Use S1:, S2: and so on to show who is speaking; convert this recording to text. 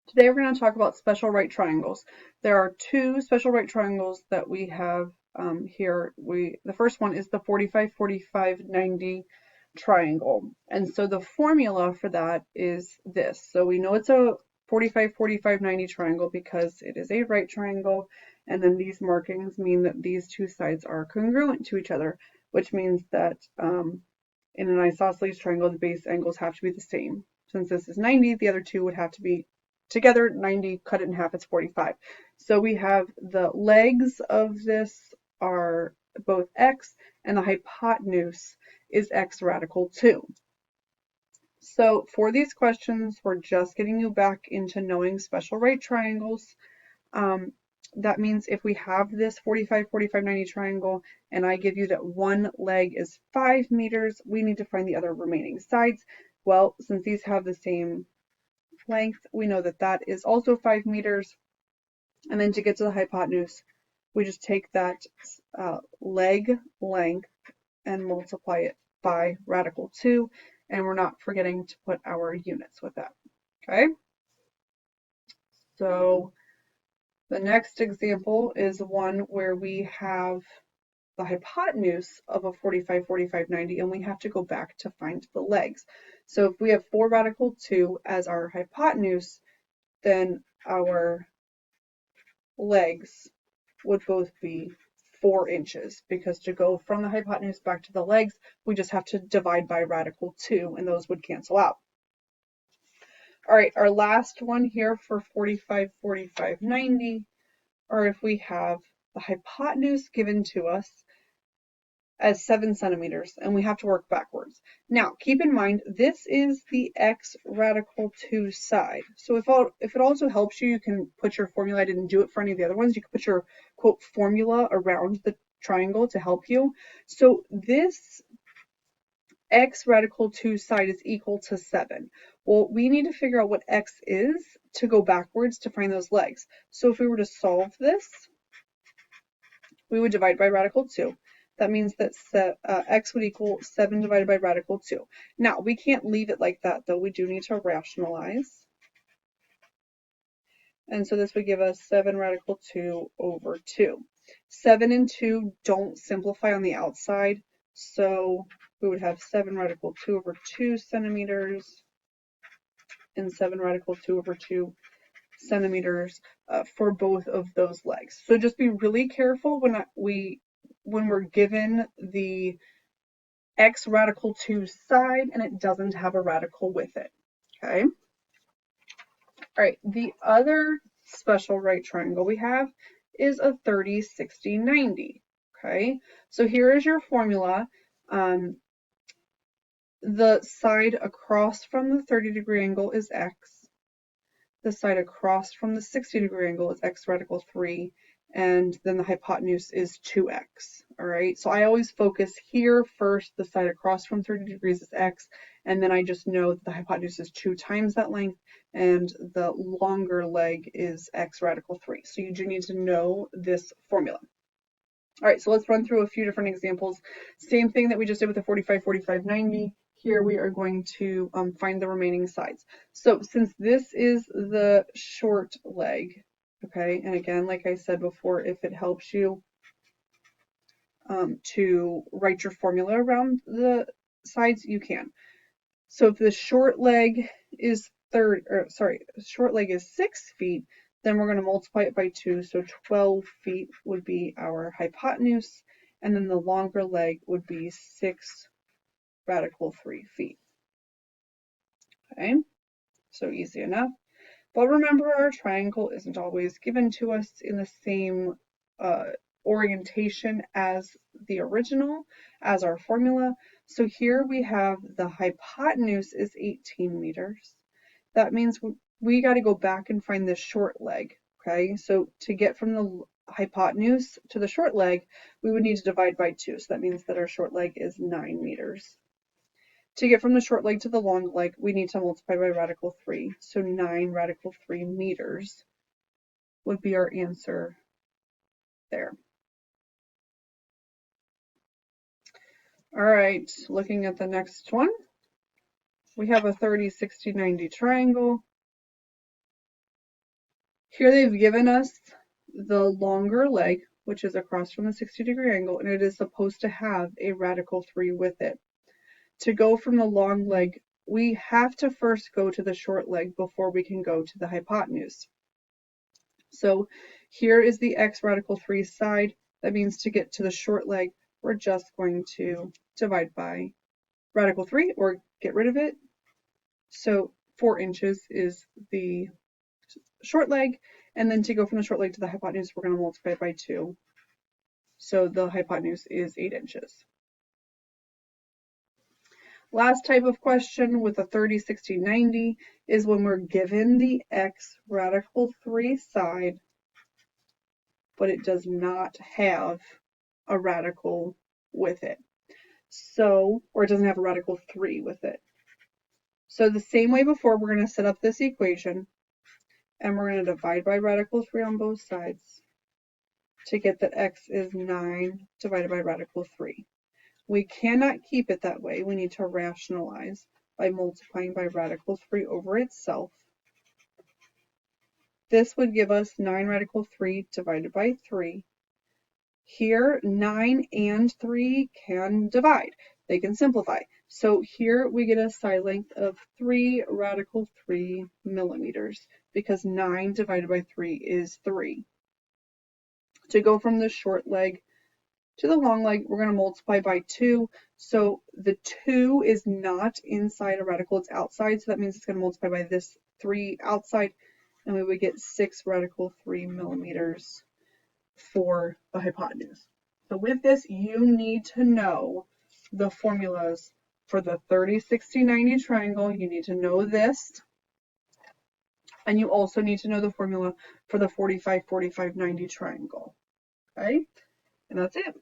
S1: Today we're going to talk about special right triangles. There are two special right triangles that we have here. The first one is the 45, 45, 90 triangle. And so the formula for that is this. So we know it's a 45, 45, 90 triangle because it is a right triangle. And then these markings mean that these two sides are congruent to each other, which means that in an isosceles triangle, the base angles have to be the same. Since this is 90, the other two would have to be together. 90, cut it in half, it's 45. So we have the legs of this are both x, and the hypotenuse is x radical 2. So for these questions, we're just getting you back into knowing special right triangles. Um, that means if we have this 45, 45, 90 triangle, and I give you that one leg is 5 meters, we need to find the other remaining sides. Well, since these have the same length, we know that that is also 5 meters. And then to get to the hypotenuse, we just take that leg length and multiply it by radical 2. And we're not forgetting to put our units with that. Okay? So the next example is one where we have the hypotenuse of a 45, 45, 90, and we have to go back to find the legs. So if we have 4 radical 2 as our hypotenuse, then our legs would both be 4 inches, because to go from the hypotenuse back to the legs, we just have to divide by radical 2, and those would cancel out. All right, our last one here for 45, 45, 90, or if we have the hypotenuse given to us as 7 centimeters, and we have to work backwards. Now, keep in mind, this is the x radical 2 side. So if it also helps you, you can put your formula. I didn't do it for any of the other ones. You can put your, quote, formula around the triangle to help you. So this x radical 2 side is equal to 7. Well, we need to figure out what x is to go backwards to find those legs. So if we were to solve this, we would divide by radical 2. That means that x would equal 7 divided by radical 2. Now, we can't leave it like that, though. We do need to rationalize. And so this would give us 7 radical 2 over 2. 7 and 2 don't simplify on the outside, so we would have 7 radical 2 over 2 centimeters and 7 radical 2 over 2 centimeters for both of those legs. So just be really careful when we're given the x radical 2 side and it doesn't have a radical with it. Okay. All right. The other special right triangle we have is a 30, 60, 90. Okay. So here is your formula. The side across from the 30-degree angle is x. The side across from the 60-degree angle is x radical 3, and then the hypotenuse is 2x. All right, so I always focus here first. The side across from 30 degrees is x, and then I just know that the hypotenuse is 2 times that length, and the longer leg is x radical 3. So you do need to know this formula. All right, so let's run through a few different examples. Same thing that we just did with the 45, 45, 90. Here we are going to find the remaining sides. So since this is the short leg, okay, and again, like I said before, if it helps you to write your formula around the sides, you can. So if the short leg is short leg is 6 feet, then we're going to multiply it by 2. So 12 feet would be our hypotenuse, and then the longer leg would be 6 radical 3 feet. Okay, so easy enough. But remember, our triangle isn't always given to us in the same orientation as the original, as our formula. So here we have the hypotenuse is 18 meters. That means we got to go back and find the short leg. Okay, so to get from the hypotenuse to the short leg, we would need to divide by 2. So that means that our short leg is 9 meters. To get from the short leg to the long leg, we need to multiply by radical 3. So 9 radical 3 meters would be our answer there. All right, looking at the next one, we have a 30, 60, 90 triangle. Here they've given us the longer leg, which is across from the 60-degree angle, and it is supposed to have a radical 3 with it. To go from the long leg, we have to first go to the short leg before we can go to the hypotenuse. So here is the x radical 3 side. That means to get to the short leg, we're just going to divide by radical 3 or get rid of it. So 4 inches is the short leg, and then to go from the short leg to the hypotenuse, we're going to multiply by 2. So the hypotenuse is 8 inches. Last type of question with a 30, 60, 90 is when we're given the x radical 3 side, but it does not have a radical with it. So, or it doesn't have a radical 3 with it. So the same way before, we're going to set up this equation, and we're going to divide by radical 3 on both sides to get that x is 9 divided by radical 3. We cannot keep it that way. We need to rationalize by multiplying by radical 3 over itself. This would give us 9 radical 3 divided by 3. Here, 9 and 3 can divide. They can simplify. So here we get a side length of 3 radical 3 millimeters because 9 divided by 3 is 3. To go from the short leg to the long leg, we're going to multiply by 2. So the 2 is not inside a radical, it's outside. So that means it's going to multiply by this 3 outside, and we would get 6 radical 3 millimeters for the hypotenuse. So with this, you need to know the formulas for the 30, 60, 90 triangle. You need to know this. And you also need to know the formula for the 45, 45, 90 triangle. Okay? And that's it.